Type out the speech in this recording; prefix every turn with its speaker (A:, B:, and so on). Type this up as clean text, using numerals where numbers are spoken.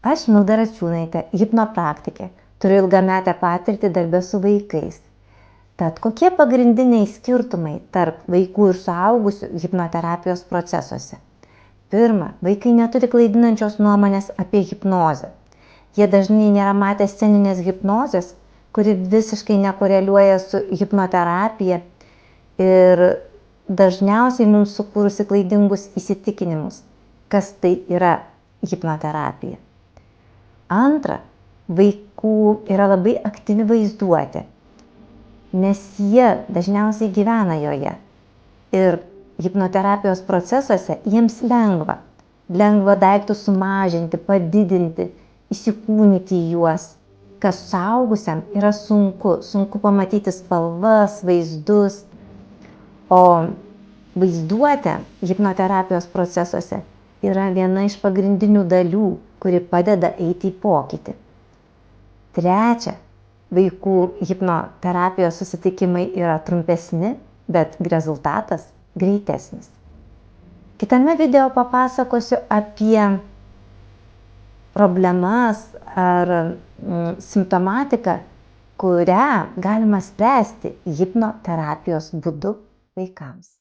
A: Aš Milda Račiūnaitė, hipnopraktikė, turiu ilgametę patirtį darbe su vaikais. Tad kokie pagrindiniai skirtumai tarp vaikų ir suaugusių hipnoterapijos procesuose? Pirma, vaikai neturi klaidinančios nuomonės apie hipnozę. Jie dažnai nėra matę sceninės hipnozės, kuri visiškai nekoreliuoja su hipnoterapija ir dažniausiai mums sukūrusi klaidingus įsitikinimus, kas tai yra hipnoterapija. Antra, vaikų yra labai aktyvi vaizduotė, nes jie dažniausiai gyvena joje. Ir hipnoterapijos procesuose jiems lengva daiktus sumažinti, padidinti, įsikūnyti į juos, kas suaugusiam yra sunku pamatyti spalvas, vaizdus, o vaizduotė hipnoterapijos procesuose yra viena iš pagrindinių dalių, kuri padeda eiti į pokytį. Trečia, vaikų hipnoterapijos susitikimai yra trumpesni, bet rezultatas greitesnis. Kitame video papasakosiu apie problemas ar simptomatiką, kurią galima spręsti hipnoterapijos būdu vaikams.